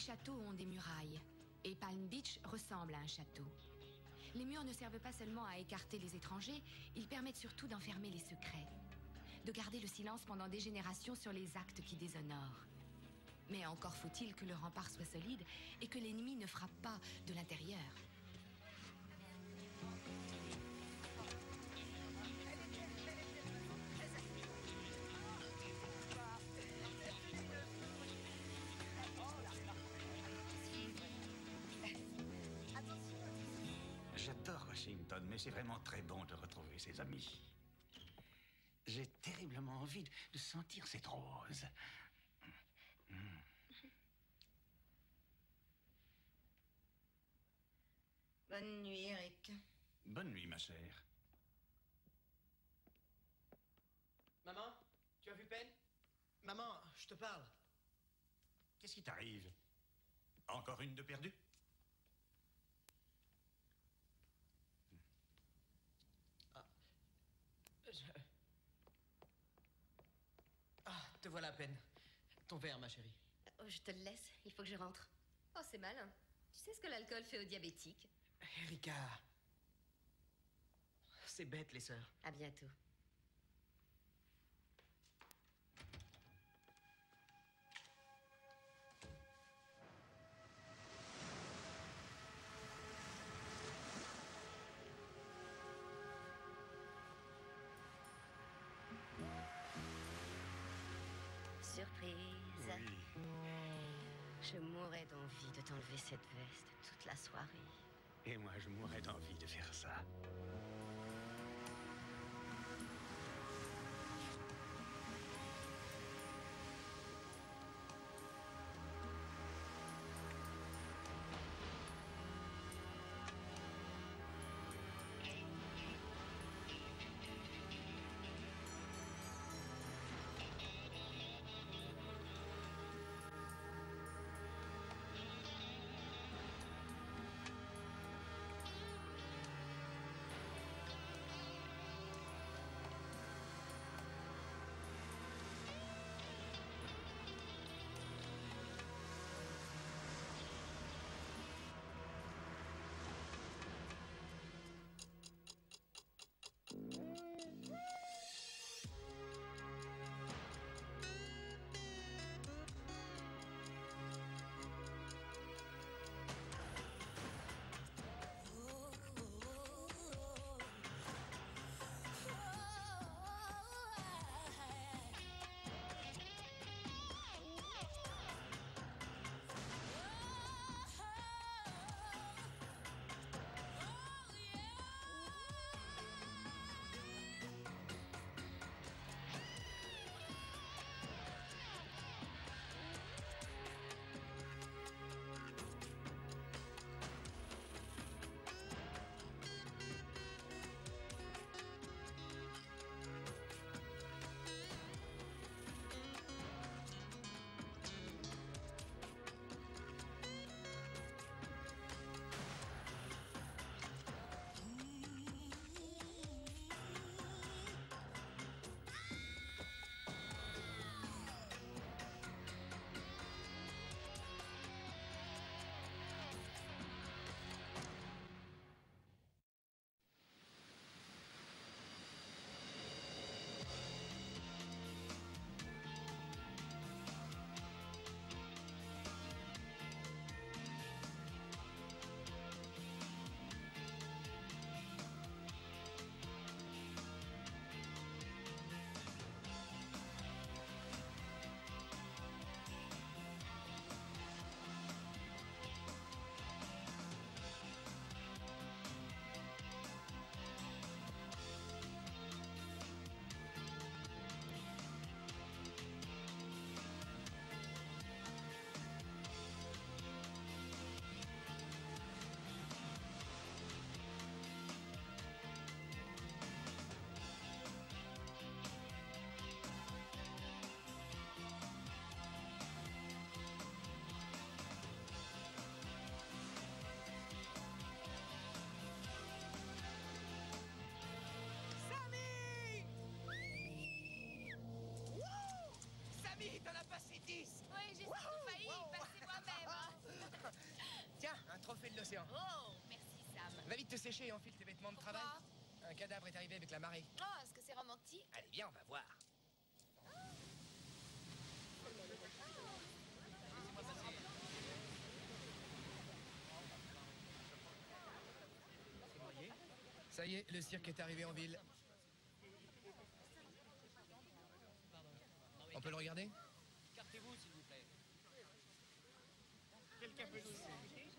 châteaux ont des murailles, et Palm Beach ressemble à un château. Les murs ne servent pas seulement à écarter les étrangers, ils permettent surtout d'enfermer les secrets, de garder le silence pendant des générations sur les actes qui déshonorent. Mais encore faut-il que le rempart soit solide et que l'ennemi ne frappe pas de l'intérieur. J'adore Washington, mais c'est vraiment très bon de retrouver ses amis. J'ai terriblement envie de sentir cette rose. Bonne nuit, Eric. Bonne nuit, ma chère. Maman, tu as vu Pen? Maman, je te parle. Qu'est-ce qui t'arrive? Encore une de perdue? Te voilà, Pen. Ton verre, ma chérie. Oh, je te le laisse, il faut que je rentre. Oh, c'est malin. Tu sais ce que l'alcool fait aux diabétiques? Erika. C'est bête, les sœurs. À bientôt. Surprise. Oui. Je mourrais d'envie de t'enlever cette veste toute la soirée. Et moi, je mourrais d'envie de faire ça. Va vite te sécher et enfile tes vêtements de travail. Un cadavre est arrivé avec la marée. Oh, est-ce que c'est romantique? Allez, viens, on va voir. Ça y est, le cirque est arrivé en ville. On peut le regarder? Écartez-vous, s'il vous plaît. Quelqu'un peut nous aider?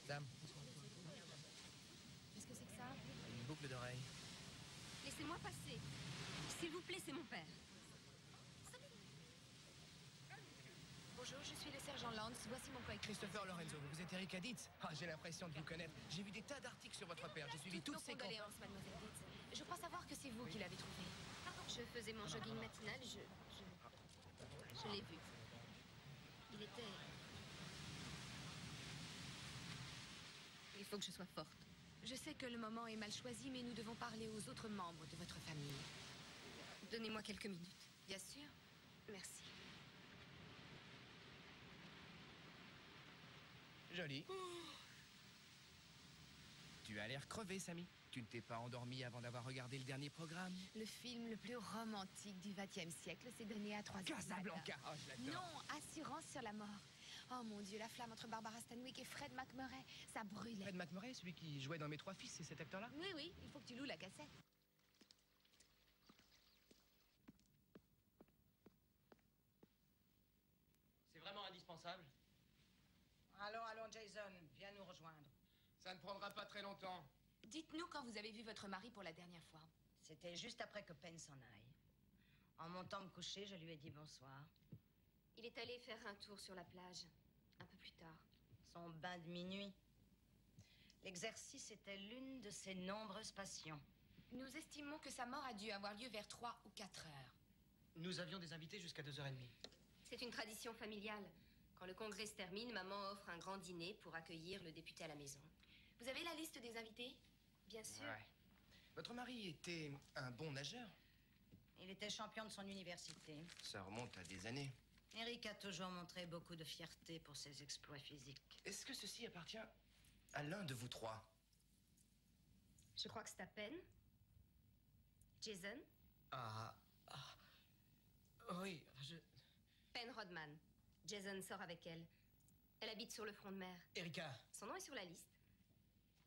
Sam, Qu'est-ce que c'est que ça? une boucle d'oreille. Laissez-moi passer. S'il vous plaît, c'est mon père. Bonjour, je suis le sergent Lance. Voici mon coéquipier. Christopher Lorenzo, vous êtes Erika Dietz? Ah, j'ai l'impression de vous connaître. J'ai vu des tas d'articles sur votre père. J'ai suivi toutes Toutes nos ses campagnes. condoléances, mademoiselle Dietz. Je crois savoir que c'est vous qui l'avez trouvé. Je faisais mon jogging matinal, je l'ai vu. Il était... Il faut que je sois forte. Je sais que le moment est mal choisi, mais nous devons parler aux autres membres de votre famille. Donnez-moi quelques minutes. Bien sûr. Merci. Joli. Tu as l'air crevé, Samy. Tu ne t'es pas endormi avant d'avoir regardé le dernier programme? Le film le plus romantique du XXe siècle s'est donné à 3 heures. Casablanca. Oh, je l'adore. Non, Assurance sur la mort. Oh mon Dieu, la flamme entre Barbara Stanwyck et Fred McMurray, ça brûlait. Fred McMurray, celui qui jouait dans Mes Trois Fils, c'est cet acteur-là? Oui, oui, il faut que tu loues la cassette. C'est vraiment indispensable. Allons, Jason, viens nous rejoindre. Ça ne prendra pas très longtemps. Dites-nous quand vous avez vu votre mari pour la dernière fois. C'était juste après que Penn s'en aille. En montant me coucher, je lui ai dit bonsoir. Il est allé faire un tour sur la plage, un peu plus tard. Son bain de minuit. L'exercice était l'une de ses nombreuses passions. Nous estimons que sa mort a dû avoir lieu vers 3 ou 4 heures. Nous avions des invités jusqu'à 2h30. C'est une tradition familiale. Quand le congrès se termine, maman offre un grand dîner pour accueillir le député à la maison. Vous avez la liste des invités? Bien sûr. Ouais. Votre mari était un bon nageur? Il était champion de son université. Ça remonte à des années. Eric a toujours montré beaucoup de fierté pour ses exploits physiques. Est-ce que ceci appartient à l'un de vous trois? Je crois que c'est à peine. Jason? Oui, Penn Rodman. Jason sort avec elle. Elle habite sur le front de mer. Erika. Son nom est sur la liste.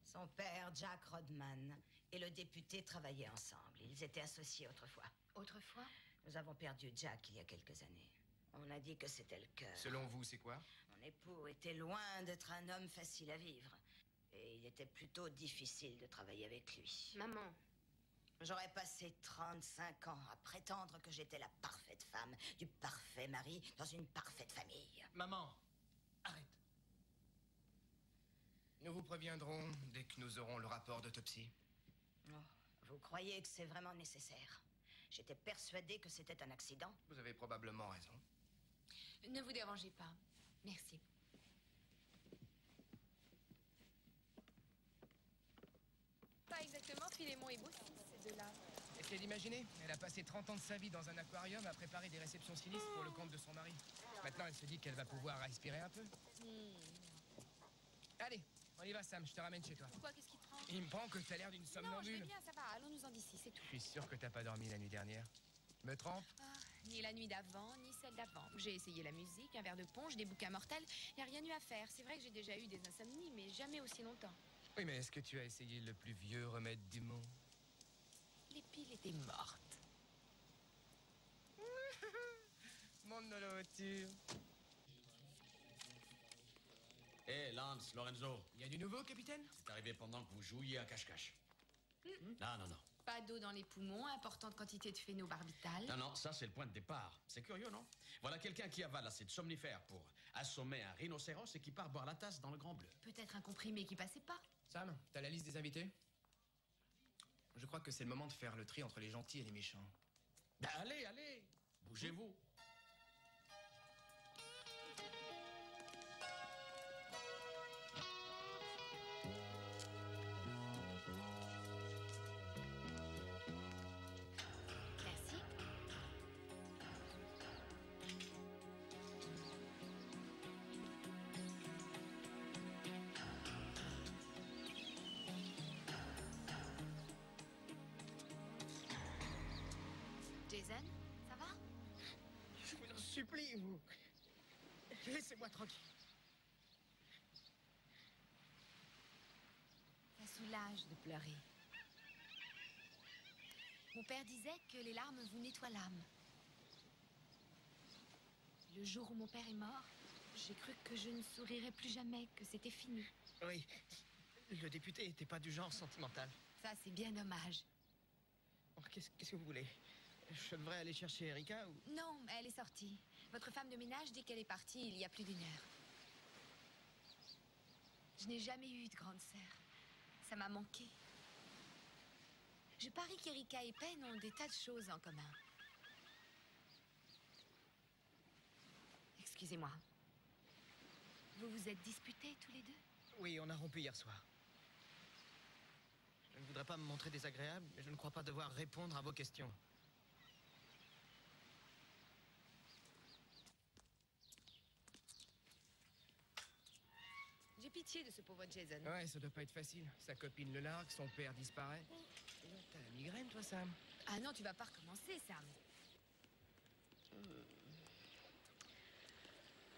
Son père, Jack Rodman, et le député travaillaient ensemble. Ils étaient associés autrefois. Autrefois? Nous avons perdu Jack il y a quelques années. On a dit que c'était le cœur. Selon vous, c'est quoi? Mon époux était loin d'être un homme facile à vivre. Et il était plutôt difficile de travailler avec lui. Maman, J'aurais passé 35 ans à prétendre que j'étais la parfaite femme, du parfait mari, dans une parfaite famille. Maman, arrête. Nous vous préviendrons dès que nous aurons le rapport d'autopsie. Oh, vous croyez que c'est vraiment nécessaire? J'étais persuadée que c'était un accident. Vous avez probablement raison. Ne vous dérangez pas. Merci. Pas exactement Philémon et Baucis, ces deux-là. Essayez d'imaginer, elle a passé 30 ans de sa vie dans un aquarium à préparer des réceptions sinistres pour le compte de son mari. Maintenant, elle se dit qu'elle va pouvoir respirer un peu. Allez, on y va, Sam, je te ramène chez toi. Pourquoi? Qu'est-ce qui te prend? Il me prend que t'as l'air d'une Non, je somnambule. vais bien, ça va. Allons-nous-en d'ici, c'est tout. Je suis sûr que t'as pas dormi la nuit dernière. Me trompe? Ah, ni la nuit d'avant, ni celle d'avant. J'ai essayé la musique, un verre de punch, des bouquins mortels. Il n'y a rien eu à faire. C'est vrai que j'ai déjà eu des insomnies, mais jamais aussi longtemps. Oui, mais est-ce que tu as essayé le plus vieux remède du monde? Les piles étaient mortes. Monte dans la voiture. Hé, Lance, Lorenzo, Il y a du nouveau, capitaine? c'est arrivé pendant que vous jouiez à cache-cache. Non, non, non. Pas d'eau dans les poumons, importante quantité de phénobarbital. Non, non, ça c'est le point de départ. C'est curieux, non? Voilà quelqu'un qui avale assez de somnifères pour assommer un rhinocéros et qui part boire la tasse dans le Grand Bleu. Peut-être un comprimé qui passait pas. Sam, t'as la liste des invités? Je crois que c'est le moment de faire le tri entre les gentils et les méchants. Ben, allez, allez, bougez-vous. Merci. Jason, ça va? Je vous en supplie, vous. Laissez-moi tranquille. Ça soulage de pleurer. Mon père disait que les larmes vous nettoient l'âme. Le jour où mon père est mort, j'ai cru que je ne sourirais plus jamais, que c'était fini. Oui, le député n'était pas du genre sentimental. Ça, c'est bien dommage. Oh, qu'est-ce que vous voulez? Je devrais aller chercher Erika ou... Non, elle est sortie. Votre femme de ménage dit qu'elle est partie il y a plus d'1 heure. Je n'ai jamais eu de grande sœur. Ça m'a manqué. Je parie qu'Erika et Penn ont des tas de choses en commun. Excusez-moi. Vous vous êtes disputés tous les deux? Oui, on a rompu hier soir. Je ne voudrais pas me montrer désagréable, mais je ne crois pas devoir répondre à vos questions. J'ai pitié de ce pauvre Jason. Ouais, ça doit pas être facile. Sa copine le largue, son père disparaît. T'as la migraine, toi, Sam? Ah non, tu vas pas recommencer, Sam.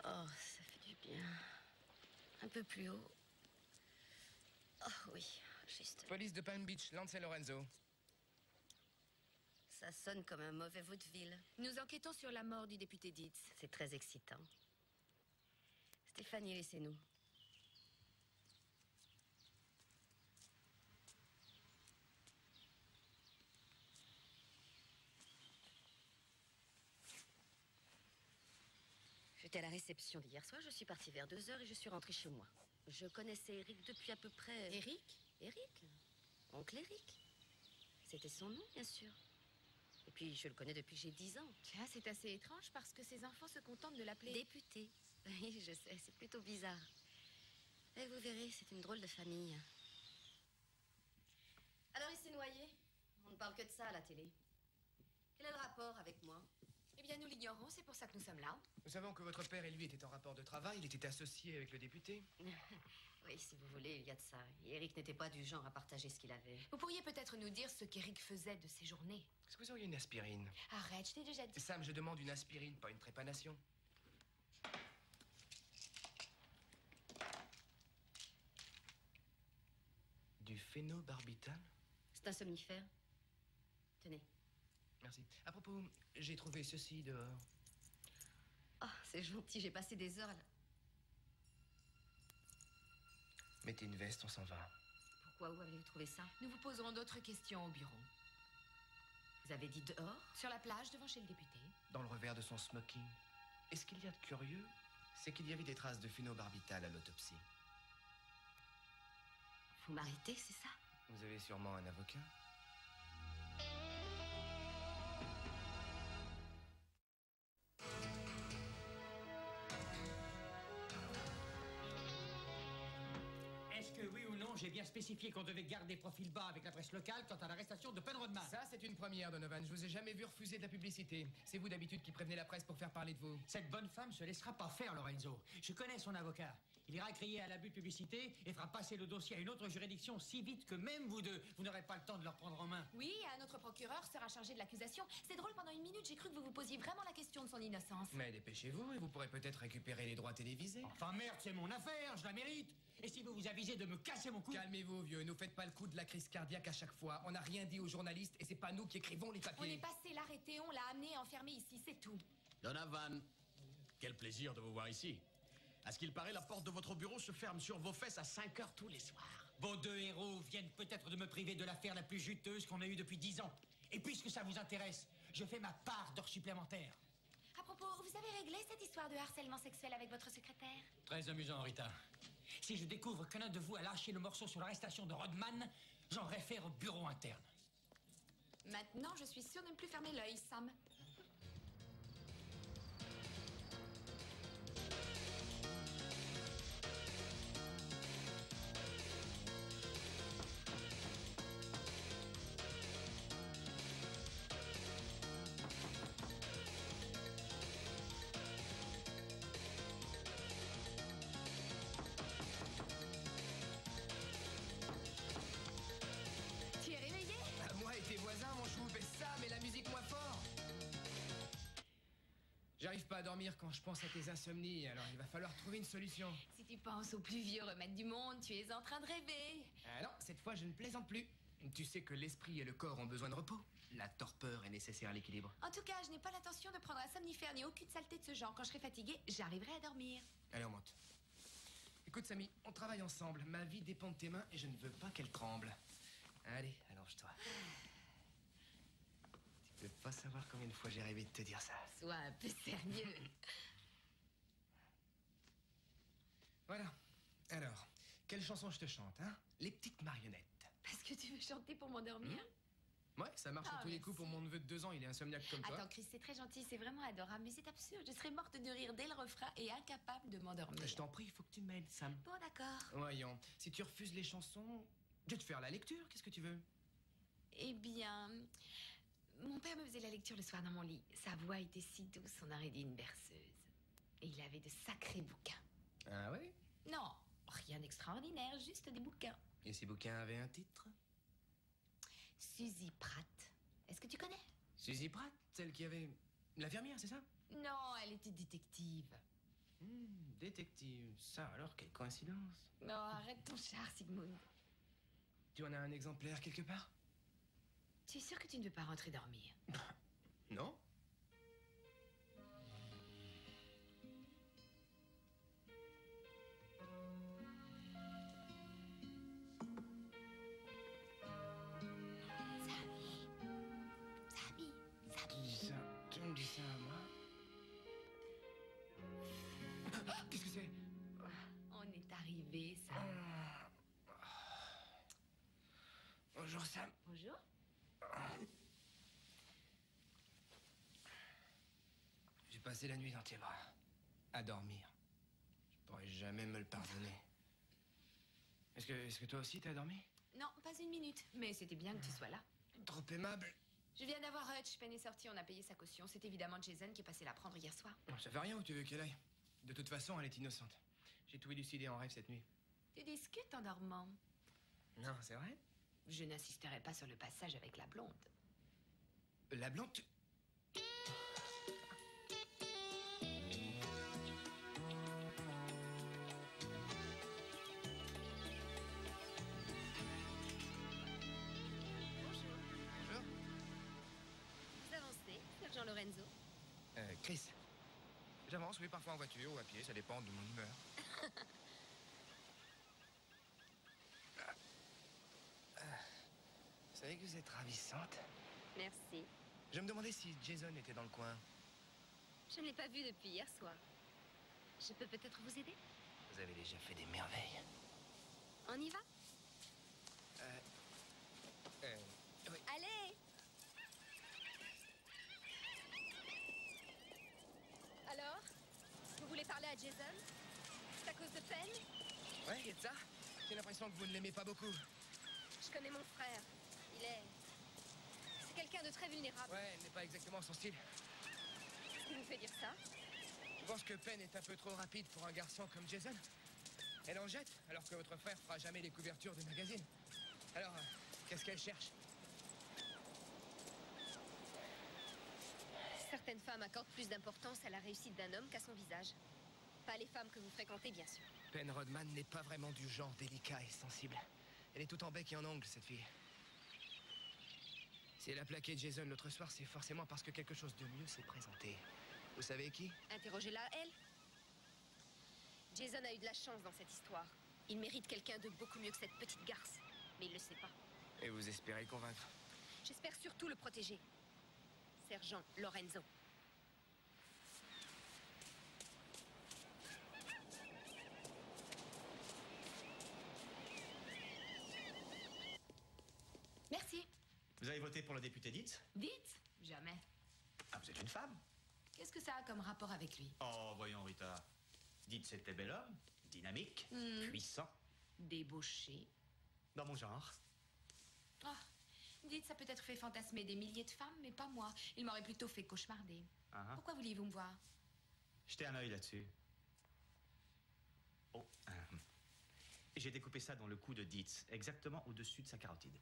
Oh, ça fait du bien. Un peu plus haut. Oh oui, juste. Police de Palm Beach, Lance et Lorenzo. Ça sonne comme un mauvais vaudeville. Nous enquêtons sur la mort du député Dietz. C'est très excitant. Stéphanie, laissez-nous. J'étais à la réception d'hier soir, je suis partie vers 2 heures et je suis rentrée chez moi. Je connaissais Eric depuis à peu près... Eric? Eric? Oncle Eric. C'était son nom, bien sûr. Et puis, je le connais depuis que j'ai 10 ans. Tiens, c'est assez étrange parce que ses enfants se contentent de l'appeler... Député. Oui, je sais, c'est plutôt bizarre. Et vous verrez, c'est une drôle de famille. Alors, il s'est noyé. On ne parle que de ça à la télé. Quel est le rapport avec moi? Eh bien, nous l'ignorons, c'est pour ça que nous sommes là. Nous savons que votre père et lui étaient en rapport de travail. Il était associé avec le député. Oui, si vous voulez, il y a de ça. Et Eric n'était pas du genre à partager ce qu'il avait. Vous pourriez peut-être nous dire ce qu'Eric faisait de ses journées. Est-ce que vous auriez une aspirine? Arrête, je t'ai déjà dit. Sam, je demande une aspirine, pas une trépanation. Du phénobarbital? C'est un somnifère. Tenez. Merci. À propos, j'ai trouvé ceci dehors. Oh, c'est gentil, j'ai passé des heures à la... Mettez une veste, on s'en va. Pourquoi? Où avez-vous trouvé ça? Nous vous poserons d'autres questions au bureau. Vous avez dit dehors? Sur la plage, devant chez le député. Dans le revers de son smoking. Et ce qu'il y a de curieux, c'est qu'il y avait des traces de phénobarbital à l'autopsie. Vous m'arrêtez, c'est ça? Vous avez sûrement un avocat? Est-ce que oui ou non, j'ai bien spécifié qu'on devait garder profil bas avec la presse locale quant à l'arrestation de Penn Rodman? Ça, c'est une première, Donovan. Je vous ai jamais vu refuser de la publicité. C'est vous d'habitude qui prévenez la presse pour faire parler de vous. Cette bonne femme se laissera pas faire, Lorenzo. Je connais son avocat. Il ira crier à l'abus de publicité et fera passer le dossier à une autre juridiction si vite que même vous deux, vous n'aurez pas le temps de le reprendre en main. Oui, un autre procureur sera chargé de l'accusation. C'est drôle, pendant 1 minute, j'ai cru que vous vous posiez vraiment la question de son innocence. Mais dépêchez-vous et vous pourrez peut-être récupérer les droits télévisés. Enfin merde, c'est mon affaire, je la mérite. Et si vous vous avisez de me casser mon cou... Calmez-vous, vieux. Nous faites pas le coup de la crise cardiaque à chaque fois. On n'a rien dit aux journalistes et c'est pas nous qui écrivons les On papiers. est passé l'arrêter, on l'a amené enfermé ici, c'est tout. Donovan, quel plaisir de vous voir ici. À ce qu'il paraît, la porte de votre bureau se ferme sur vos fesses à 5 heures tous les soirs. Vos deux héros viennent peut-être de me priver de l'affaire la plus juteuse qu'on a eue depuis 10 ans. Et puisque ça vous intéresse, je fais ma part d'heures supplémentaires. À propos, vous avez réglé cette histoire de harcèlement sexuel avec votre secrétaire? Très amusant, Rita. Si je découvre qu'un de vous a lâché le morceau sur l'arrestation de Rodman, j'en réfère au bureau interne. Maintenant, je suis sûre de ne plus fermer l'œil, Sam. À moi et tes voisins, mon chou, baisse ça, mais la musique moins fort. pas à dormir quand je pense à tes insomnies, alors il va falloir trouver une solution. Si tu penses au plus vieux remède du monde, tu es en train de rêver. Ah non, cette fois je ne plaisante plus. Tu sais que l'esprit et le corps ont besoin de repos. La torpeur est nécessaire à l'équilibre. En tout cas, je n'ai pas l'intention de prendre un somnifère ni aucune saleté de ce genre. Quand je serai fatiguée, j'arriverai à dormir. Allez, on monte. Écoute, Samy, on travaille ensemble. Ma vie dépend de tes mains et je ne veux pas qu'elle tremble. Allez, allonge-toi. Tu peux pas savoir combien de fois j'ai rêvé de te dire ça. Sois un peu sérieux. Voilà. Alors, quelle chanson je te chante, hein? Les petites marionnettes. Parce que tu veux chanter pour m'endormir? Ouais, ça marche Ah, à tous les coups pour merci. mon neveu de 2 ans, il est insomniaque comme toi. Attends, Chris, c'est très gentil, c'est vraiment adorable, mais c'est absurde. Je serais morte de rire dès le refrain et incapable de m'endormir. Je t'en prie, il faut que tu m'aides, Sam. Bon, d'accord. Voyons, si tu refuses les chansons, je vais te faire la lecture, qu'est-ce que tu veux? Eh bien, mon père me faisait la lecture le soir dans mon lit. Sa voix était si douce, on aurait dit une berceuse. Et il avait de sacrés bouquins. Ah ouais? Non, rien d'extraordinaire, juste des bouquins. Et ces bouquins avaient un titre? Suzy Pratt. Est-ce que tu connais? Suzy Pratt, celle qui avait... l'infirmière, c'est ça? Non, elle était détective. Détective, ça alors, quelle coïncidence. Non, arrête ton char, Sigmund. Tu en as un exemplaire quelque part? Tu es sûr que tu ne veux pas rentrer dormir? Non? Samy, Tu me dis ça à moi? Qu'est-ce que c'est? on est arrivé, Sam. Bonjour, Sam. Bonjour. J'ai passé la nuit dans tes bras, à dormir. Je pourrais jamais me le pardonner. Est-ce que toi aussi t'as dormi? Non, pas une minute, mais c'était bien que tu sois là. Trop aimable. Je viens d'avoir Hutch. Penn est sorti, on a payé sa caution. C'est évidemment Jason qui est passé la prendre hier soir. Ça fait rien où tu veux qu'elle aille. De toute façon, elle est innocente. J'ai tout élucidé en rêve cette nuit. Tu discutes en dormant. Non, c'est vrai? Je n'insisterai pas sur le passage avec la blonde. La blonde... Bonjour. Bonjour. Vous avancez, sergent Lorenzo? Chris. J'avance, oui, parfois en voiture ou à pied, ça dépend de mon humeur. Vous savez que vous êtes ravissante. Merci. Je me demandais si Jason était dans le coin. Je ne l'ai pas vu depuis hier soir. Je peux peut-être vous aider? Vous avez déjà fait des merveilles. On y va? Oui. Allez! Alors? Vous voulez parler à Jason? C'est à cause de Penn? Ouais, y a de ça? J'ai l'impression que vous ne l'aimez pas beaucoup. Je connais mon frère. Il est... C'est quelqu'un de très vulnérable. Ouais, elle n'est pas exactement son style. Qu'est-ce qui vous fait dire ça? Je pense que Penn est un peu trop rapide pour un garçon comme Jason. Elle en jette, alors que votre frère fera jamais les couvertures de magazines. Alors, qu'est-ce qu'elle cherche? Certaines femmes accordent plus d'importance à la réussite d'un homme qu'à son visage. Pas les femmes que vous fréquentez, bien sûr. Penn Rodman n'est pas vraiment du genre délicat et sensible. Elle est tout en bec et en ongle, cette fille. Si elle a plaqué Jason l'autre soir, c'est forcément parce que quelque chose de mieux s'est présenté. Vous savez qui? Interrogez-la, elle. Jason a eu de la chance dans cette histoire. Il mérite quelqu'un de beaucoup mieux que cette petite garce. Mais il le sait pas. Et vous espérez le convaincre? J'espère surtout le protéger. Sergent Lorenzo. Merci. Vous avez voté pour le député Dietz? Dites? Jamais. Ah, vous êtes une femme? Qu'est-ce que ça a comme rapport avec lui? Oh, voyons, Rita. Dietz était bel homme, dynamique, puissant, Débauché. dans mon genre. Ah, dites, ça peut être fait fantasmer des milliers de femmes, mais pas moi. Il m'aurait plutôt fait cauchemarder. Ah, Pourquoi vouliez-vous me voir? jetez un œil là-dessus. Oh, j'ai découpé ça dans le cou de Dietz, exactement au-dessus de sa carotide.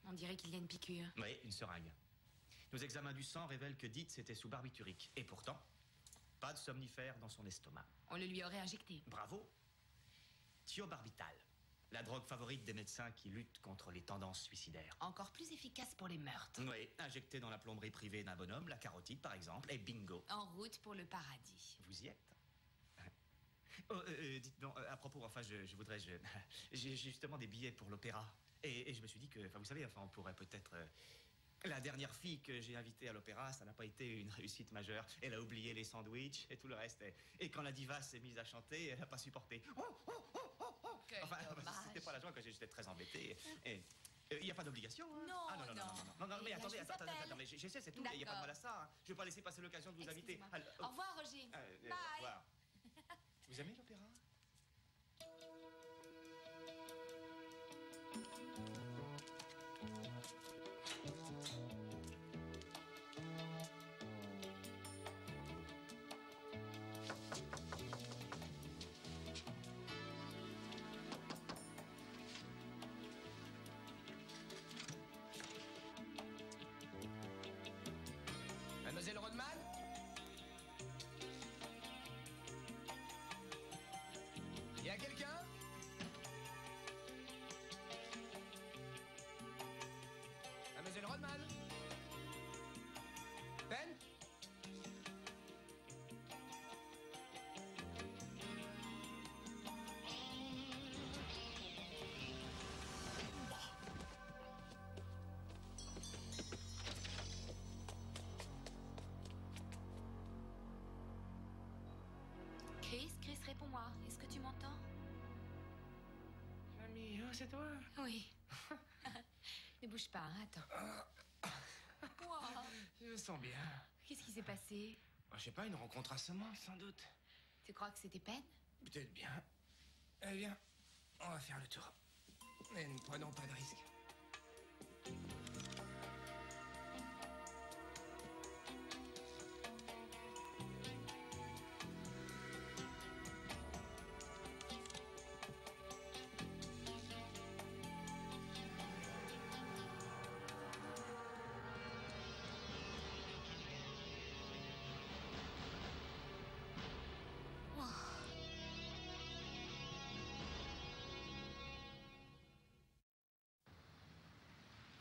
On dirait qu'il y a une piqûre. Oui, une seringue. Nos examens du sang révèlent que Dietz était sous barbiturique. Et pourtant, Pas de somnifère dans son estomac. On le lui aurait injecté. Bravo. Thiobarbital, la drogue favorite des médecins qui luttent contre les tendances suicidaires. Encore plus efficace pour les meurtres. Oui, injecté dans la plomberie privée d'un bonhomme, la carotide par exemple, et bingo. En route pour le paradis. Vous y êtes? Oh, dites donc, à propos, enfin, je voudrais... J'ai justement des billets pour l'opéra. Et je me suis dit que, enfin, vous savez, enfin, on pourrait peut-être... La dernière fille que j'ai invitée à l'opéra, ça n'a pas été une réussite majeure. Elle a oublié les sandwichs et tout le reste. Et quand la diva s'est mise à chanter, elle n'a pas supporté. Quel dommage. C'était pas la joie, que j'étais très embêté. Et il n'y a pas d'obligation. Hein? Non, Ah, non, mais Et là, attendez, je vous attendez, appelle. mais j'essaie, c'est tout. Il n'y a pas de mal à ça. Hein. Je ne vais pas laisser passer l'occasion de vous inviter. Excusez-moi. Au revoir, Roger. Au Bye. revoir. Vous aimez l'opéra? Mademoiselle Rodman? Y a quelqu'un? Mademoiselle Rodman? Ben? Chris, réponds-moi. Est-ce que tu m'entends? Mamie, oh, c'est toi? Oui. Ne bouge pas, hein, attends. Wow. Je me sens bien. Qu'est-ce qui s'est passé? Je sais pas, une rencontre assommante, sans doute. Tu crois que c'était peine? Peut-être bien. Eh bien, on va faire le tour. Mais ne prenons pas de risques.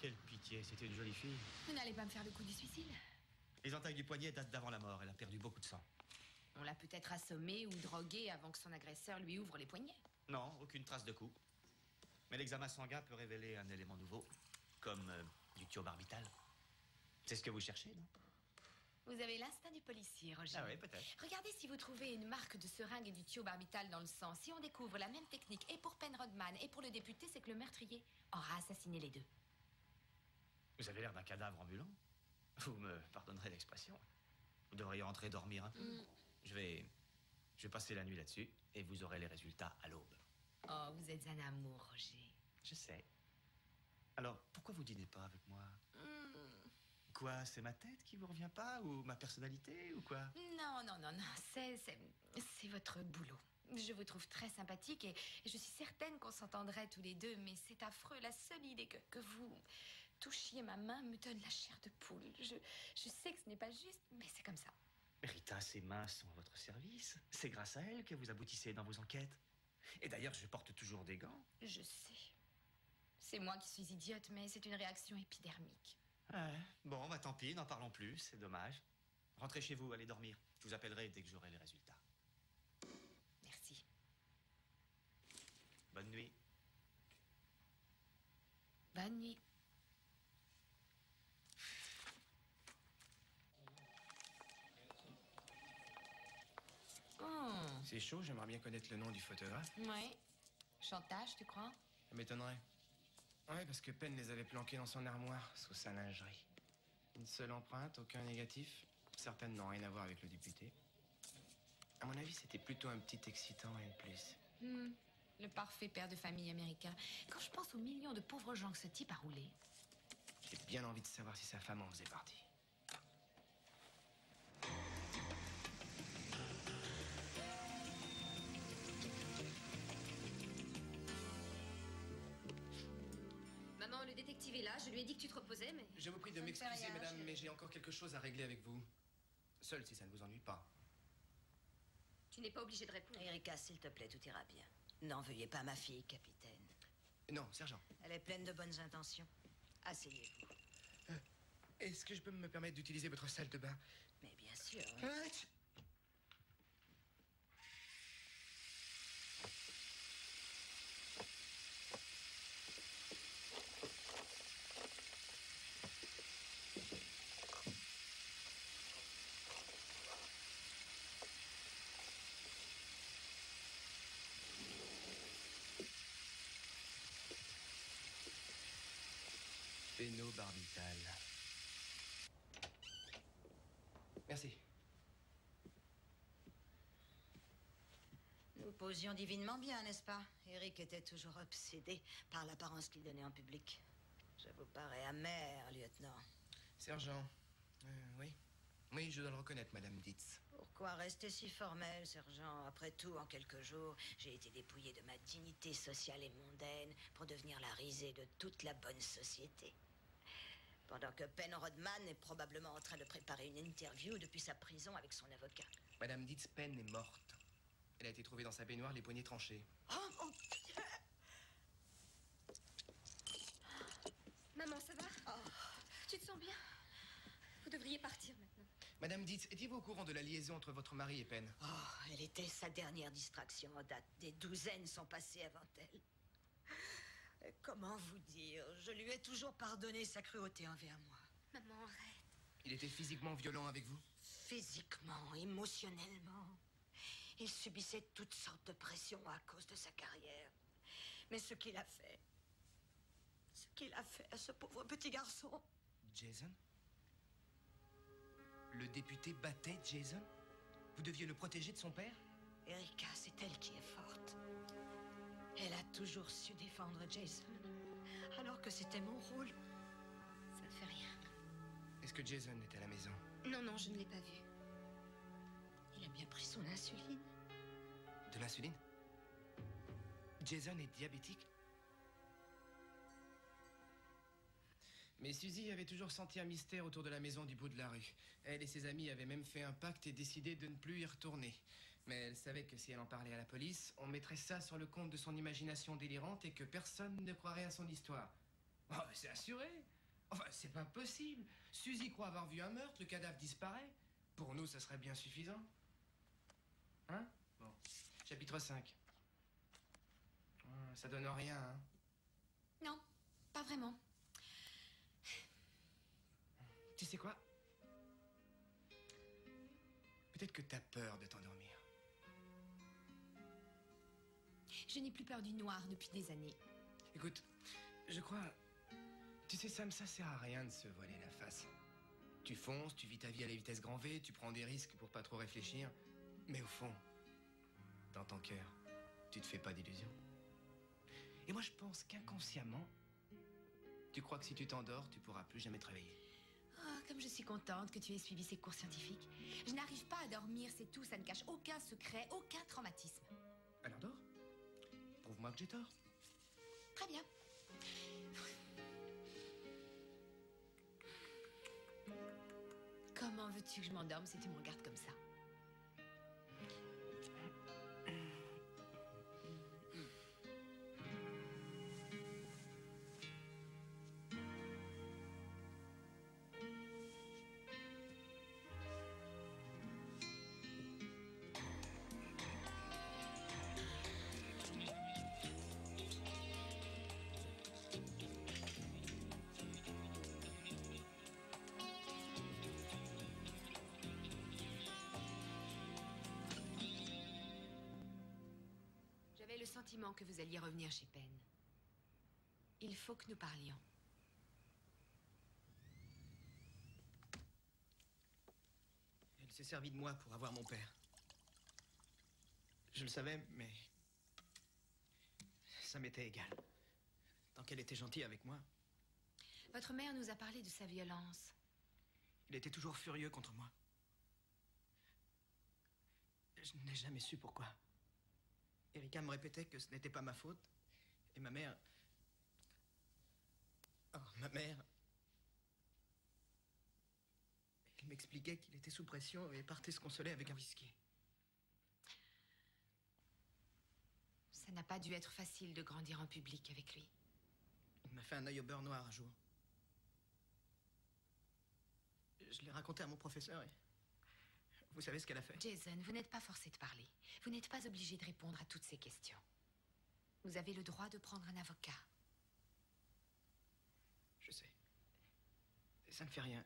Quelle pitié, c'était une jolie fille. Vous n'allez pas me faire le coup du suicide? Les entailles du poignet datent d'avant la mort. Elle a perdu beaucoup de sang. On l'a peut-être assommée ou droguée avant que son agresseur lui ouvre les poignets. Non, aucune trace de coup. Mais l'examen sanguin peut révéler un élément nouveau, comme du thiobarbital. C'est ce que vous cherchez, non? Vous avez l'instinct du policier, Roger. Ah oui, peut-être. Regardez si vous trouvez une marque de seringue et du thiobarbital dans le sang. Si on découvre la même technique et pour Penn Rodman et pour le député, c'est que le meurtrier aura assassiné les deux. Vous avez l'air d'un cadavre ambulant. Vous me pardonnerez l'expression. Vous devriez rentrer dormir un peu. Je vais passer la nuit là-dessus et vous aurez les résultats à l'aube. Oh, vous êtes un amour, Roger. Je sais. Alors, pourquoi vous dînez pas avec moi? Quoi, c'est ma tête qui vous revient pas? Ou ma personnalité? Ou quoi? Non. C'est votre boulot. Je vous trouve très sympathique et je suis certaine qu'on s'entendrait tous les deux, mais c'est affreux. La seule idée que vous touchiez ma main me donne la chair de poule. Je sais que ce n'est pas juste, mais c'est comme ça. Rita, ces mains sont à votre service. C'est grâce à elles que vous aboutissez dans vos enquêtes. Et d'ailleurs, je porte toujours des gants. Je sais. C'est moi qui suis idiote, mais c'est une réaction épidermique. Ouais. Bon, bah tant pis, n'en parlons plus, c'est dommage. Rentrez chez vous, allez dormir. Je vous appellerai dès que j'aurai les résultats. Merci. Bonne nuit. Bonne nuit. C'est chaud, j'aimerais bien connaître le nom du photographe. Ouais. Chantage, tu crois? Ça m'étonnerait. Ouais, parce que Penn les avait planqués dans son armoire, sous sa lingerie. Une seule empreinte, aucun négatif. Certaines n'ont rien à voir avec le député. À mon avis, c'était plutôt un petit excitant et de plus. Le parfait père de famille américain. Quand je pense aux millions de pauvres gens que ce type a roulé. J'ai bien envie de savoir si sa femme en faisait partie. Maman, le détective est là. Je lui ai dit que tu te reposais, mais... Je vous prie de Ça ne fait m'excuser, rien, madame, je- mais j'ai encore quelque chose à régler avec vous. Seul, si ça ne vous ennuie pas. Tu n'es pas obligé de répondre. Erika, s'il te plaît, tout ira bien. N'en veuillez pas, ma fille, capitaine. Non, sergent. Elle est pleine de bonnes intentions. Asseyez-vous. Est-ce que je peux me permettre d'utiliser votre salle de bain? Mais bien sûr. Oui. Phénobarbital. Merci. Nous posions divinement bien, n'est-ce pas? Eric était toujours obsédé par l'apparence qu'il donnait en public. Je vous parais amer, lieutenant. Sergent. Oui. Oui, je dois le reconnaître, Madame Dietz. Pourquoi rester si formel, sergent? Après tout, en quelques jours, j'ai été dépouillé de ma dignité sociale et mondaine pour devenir la risée de toute la bonne société. Pendant que Penn Rodman est probablement en train de préparer une interview depuis sa prison avec son avocat. Madame Dietz Penn est morte. Elle a été trouvée dans sa baignoire, les poignets tranchés. Oh mon Dieu! Maman, ça va? Oh. Tu te sens bien? Vous devriez partir maintenant. Madame Dietz, étiez-vous au courant de la liaison entre votre mari et Penn? Oh, elle était sa dernière distraction en date. Des douzaines sont passées avant elle. Comment vous dire? Je lui ai toujours pardonné sa cruauté envers moi. Maman, arrête. Il était physiquement violent avec vous? Physiquement, émotionnellement. Il subissait toutes sortes de pressions à cause de sa carrière. Mais ce qu'il a fait à ce pauvre petit garçon... Jason? Le député battait Jason? Vous deviez le protéger de son père? Erika, c'est elle qui est forte. Elle a toujours su défendre Jason, alors que c'était mon rôle. Ça ne fait rien. Est-ce que Jason est à la maison? Non, non, je ne l'ai pas vu. Il a bien pris son insuline. De l'insuline? Jason est diabétique? Mais Suzy avait toujours senti un mystère autour de la maison du bout de la rue. Elle et ses amis avaient même fait un pacte et décidé de ne plus y retourner. Mais elle savait que si elle en parlait à la police, on mettrait ça sur le compte de son imagination délirante et que personne ne croirait à son histoire. Oh, c'est assuré. Enfin, c'est pas possible. Suzy croit avoir vu un meurtre, le cadavre disparaît. Pour nous, ça serait bien suffisant. Hein? Bon. Chapitre 5. Ça donne rien, hein? Non, pas vraiment. Tu sais quoi? Peut-être que t'as peur de t'endormir. Je n'ai plus peur du noir depuis des années. Écoute, je crois... Tu sais, Sam, ça sert à rien de se voiler la face. Tu fonces, tu vis ta vie à la vitesse grand V, tu prends des risques pour pas trop réfléchir. Mais au fond, dans ton cœur, tu te fais pas d'illusions. Et moi, je pense qu'inconsciemment, tu crois que si tu t'endors, tu pourras plus jamais te réveiller. Oh, comme je suis contente que tu aies suivi ces cours scientifiques. Je n'arrive pas à dormir, c'est tout. Ça ne cache aucun secret, aucun traumatisme. Alors dors. Prouve-moi que j'ai tort. Très bien. Comment veux-tu que je m'endorme si tu me regardes comme ça? J'avais le sentiment que vous alliez revenir chez Penn. Il faut que nous parlions. Elle s'est servie de moi pour avoir mon père. Je le savais, mais... ça m'était égal. Tant qu'elle était gentille avec moi, Votre mère nous a parlé de sa violence. il était toujours furieux contre moi. Je n'ai jamais su pourquoi. Erika me répétait que ce n'était pas ma faute. Et ma mère... Oh, ma mère... Elle m'expliquait qu'il était sous pression et partait se consoler avec un whisky. Ça n'a pas dû être facile de grandir en public avec lui. Il m'a fait un œil au beurre noir un jour. Je l'ai raconté à mon professeur et... Vous savez ce qu'elle a fait? Jason, vous n'êtes pas forcé de parler. Vous n'êtes pas obligé de répondre à toutes ces questions. Vous avez le droit de prendre un avocat. Je sais. Ça ne fait rien.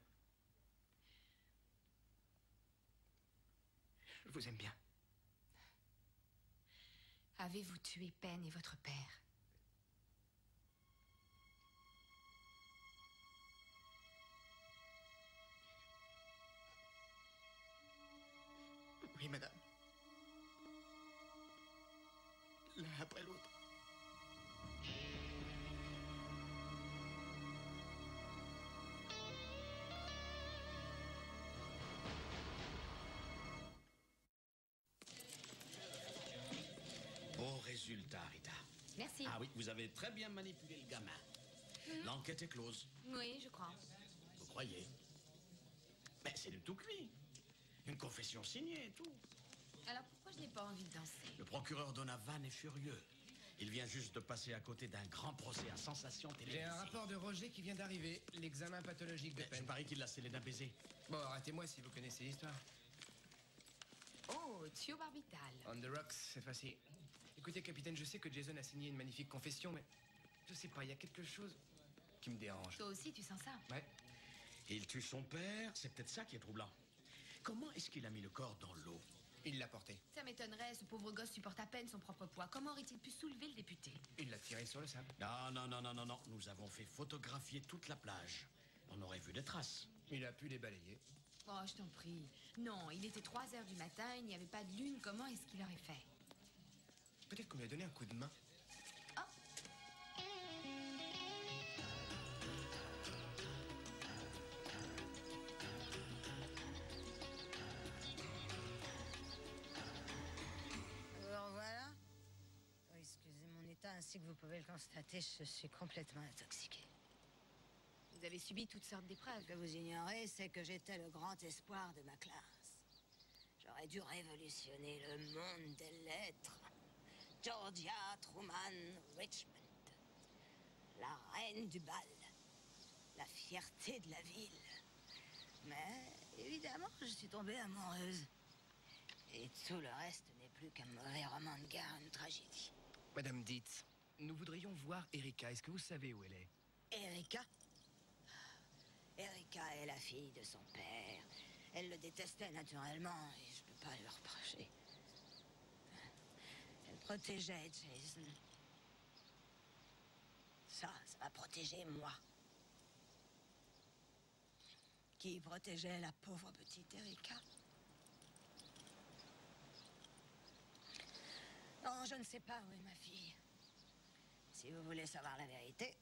Je vous aime bien. Avez-vous tué Penn et votre père? Oui, madame. L'un après l'autre. Bon résultat, Rita. Merci. Ah oui, vous avez très bien manipulé le gamin. L'enquête est close. Oui, je crois. Vous croyez? Mais c'est du tout cuit. Une confession signée et tout. Alors pourquoi je n'ai pas envie de danser? Le procureur Donovan est furieux. Il vient juste de passer à côté d'un grand procès à sensation télévisée. J'ai un rapport de Roger qui vient d'arriver. L'examen pathologique de Je Penn. parie qu'il l'a scellé d'un baiser. Bon, arrêtez-moi si vous connaissez l'histoire. Oh, thiobarbital. On the rocks, cette fois-ci. Écoutez, capitaine, je sais que Jason a signé une magnifique confession, mais... Je sais pas, il y a quelque chose qui me dérange. Toi aussi, tu sens ça? Ouais. Il tue son père, c'est peut-être ça qui est troublant. Comment est-ce qu'il a mis le corps dans l'eau? Il l'a porté. Ça m'étonnerait, ce pauvre gosse supporte à peine son propre poids. Comment aurait-il pu soulever le député? Il l'a tiré sur le sable. Non, non, non, non, non, non. Nous avons fait photographier toute la plage. On aurait vu des traces. Il a pu les balayer. Oh, je t'en prie. Non, il était 3 heures du matin, il n'y avait pas de lune. Comment est-ce qu'il aurait fait? Peut-être qu'on lui a donné un coup de main. Alors voilà. Oh, excusez mon état, ainsi que vous pouvez le constater, je suis complètement intoxiqué. Vous avez subi toutes sortes d'épreuves. Ce que vous ignorez, c'est que j'étais le grand espoir de ma classe. J'aurais dû révolutionner le monde des lettres. Georgia Truman Richmond. La reine du bal. La fierté de la ville. Mais, évidemment, je suis tombée amoureuse. Et tout le reste n'est plus qu'un mauvais roman de guerre, une tragédie. Madame Dietz, nous voudrions voir Erika. Est-ce que vous savez où elle est? Erika? Erika est la fille de son père. Elle le détestait naturellement et je peux pas lui reprocher. Elle protégeait Jason. Ça va protéger moi. Qui protégeait la pauvre petite Erika? Non, je ne sais pas où est ma fille. Si vous voulez savoir la vérité,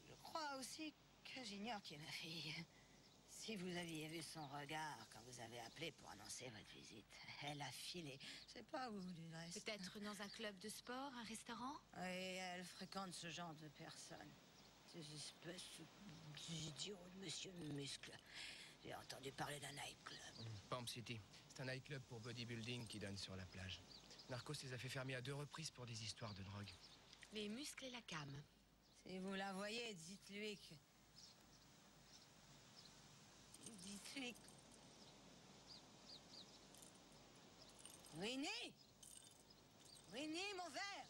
je crois aussi que j'ignore qui est ma fille. Si vous aviez vu son regard quand vous avez appelé pour annoncer votre visite, elle a filé. Je sais pas où du reste. Peut-être dans un club de sport, un restaurant? Oui, elle fréquente ce genre de personnes. Ces espèces d'idiots de monsieur Muscle. J'ai entendu parler d'un nightclub. Palm City. C'est un nightclub pour bodybuilding qui donne sur la plage. Narcos les a fait fermer à 2 reprises pour des histoires de drogue. Les muscles et la cam. Si vous la voyez, dites-lui que... Dites-lui... Winnie! Winnie, mon verre!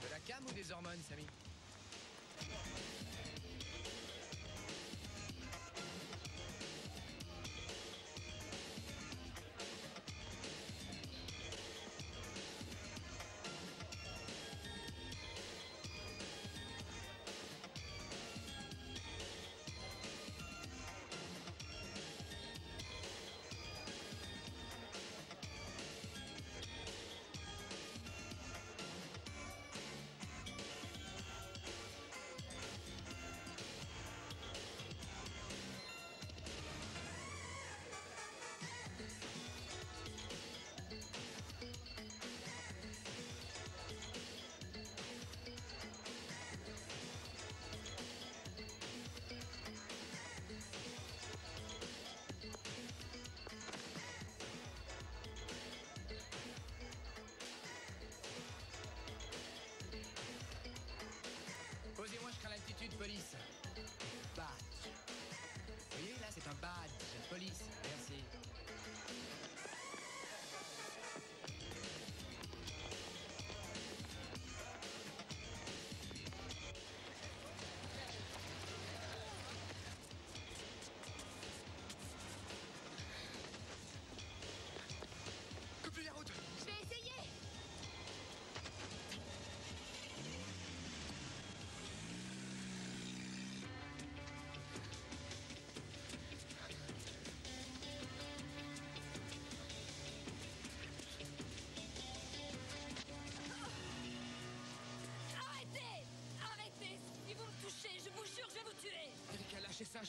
De la cam ou des hormones, Samy?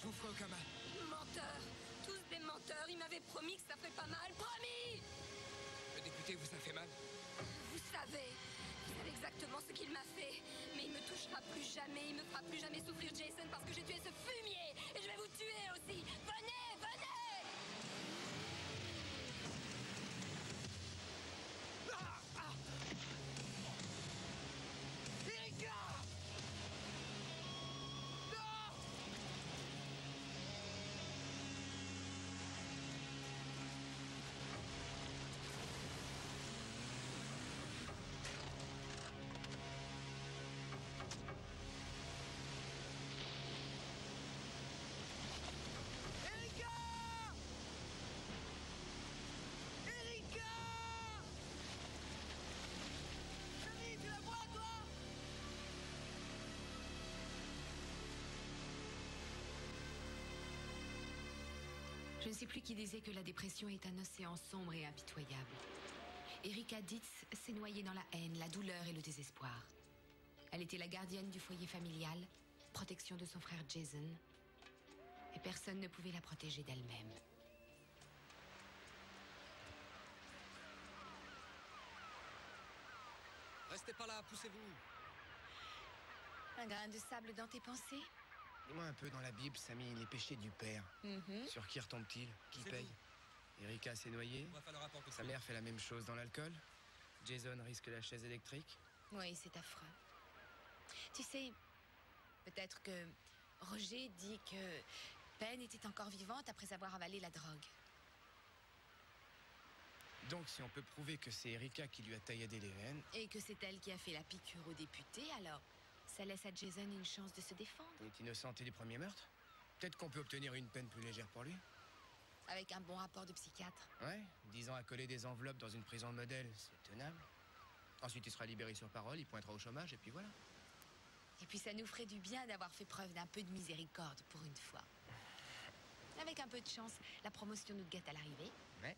je vous ferai aucun mal. Menteurs. Tous des menteurs. Il m'avait promis que ça ferait pas mal. Promis! Le député vous a fait mal? Vous savez exactement ce qu'il m'a fait. Mais il me touchera plus jamais. Il me fera plus jamais souffrir, Jason, parce que j'ai tué ce fumier. Et je vais vous tuer aussi. Venez, venez! Erika! Non! Erika! Erika! Camille, tu la vois, toi? Je ne sais plus qui disait que la dépression est un océan sombre et impitoyable. Erika Ditz s'est noyée dans la haine, la douleur et le désespoir. Elle était la gardienne du foyer familial, protection de son frère Jason, et personne ne pouvait la protéger d'elle-même. Restez pas là, poussez-vous. Un grain de sable dans tes pensées? Dis-moi un peu dans la Bible, Samy, les péchés du père. Sur qui retombe-t-il? Qui paye? Erika s'est noyée. Sa mère fait la même chose dans l'alcool. Jason risque la chaise électrique. Oui, c'est affreux. Tu sais, peut-être que Roger dit que Penn était encore vivante après avoir avalé la drogue. Donc, si on peut prouver que c'est Erika qui lui a tailladé les veines... Et que c'est elle qui a fait la piqûre au député, alors ça laisse à Jason une chance de se défendre. Il est innocenté du premier meurtre. Peut-être qu'on peut obtenir une peine plus légère pour lui. Avec un bon rapport de psychiatre. Ouais, 10 ans à coller des enveloppes dans une prison modèle, c'est tenable. Ensuite, il sera libéré sur parole, il pointera au chômage, et puis voilà. Et puis ça nous ferait du bien d'avoir fait preuve d'un peu de miséricorde pour une fois. Avec un peu de chance, la promotion nous gâte à l'arrivée. Ouais.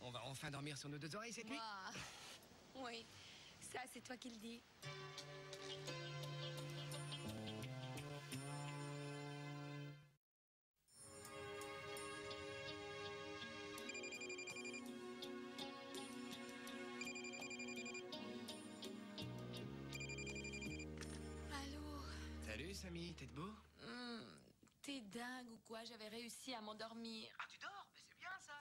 On va enfin dormir sur nos deux oreilles cette nuit. Oui, ça c'est toi qui le dis. Allô? Salut, Samy, t'es debout? T'es dingue ou quoi? J'avais réussi à m'endormir. Ah, tu dors? Mais c'est bien, ça.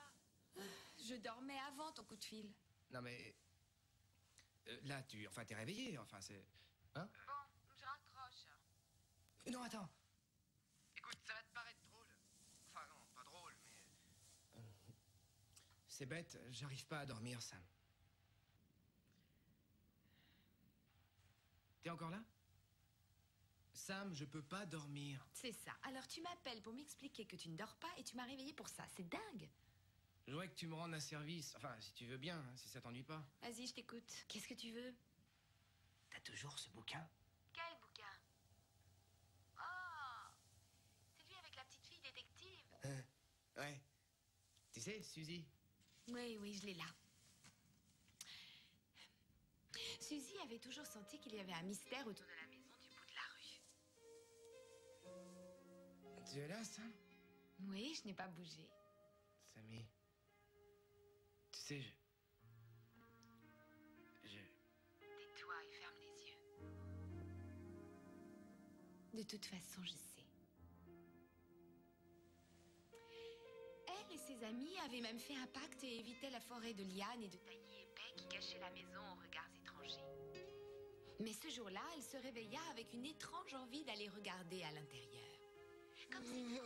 Je dormais avant ton coup de fil. Non, mais... là, t'es réveillé, enfin, c'est... Hein? Bon, je raccroche. Non, attends. Écoute, ça va te paraître drôle. Enfin, non, pas drôle, mais... C'est bête, j'arrive pas à dormir, Sam. T'es encore là? Sam, je peux pas dormir. C'est ça. Alors tu m'appelles pour m'expliquer que tu ne dors pas et tu m'as réveillé pour ça. C'est dingue. Je voudrais que tu me rendes un service. Enfin, si tu veux bien, hein, si ça t'ennuie pas. Vas-y, je t'écoute. Qu'est-ce que tu veux? T'as toujours ce bouquin? Quel bouquin? Oh, c'est lui avec la petite fille détective. Ouais. Tu sais, Suzy? Oui, je l'ai là. Suzy avait toujours senti qu'il y avait un mystère autour de la maison du bout de la rue. Tu es là, Sam? Oui, je n'ai pas bougé. Samy... Tu sais, Tais-toi et ferme les yeux. De toute façon, je sais. Elle et ses amis avaient même fait un pacte et évitaient la forêt de lianes et de taillis épais qui cachaient la maison aux regards étrangers. Mais ce jour-là, elle se réveilla avec une étrange envie d'aller regarder à l'intérieur. Comme si...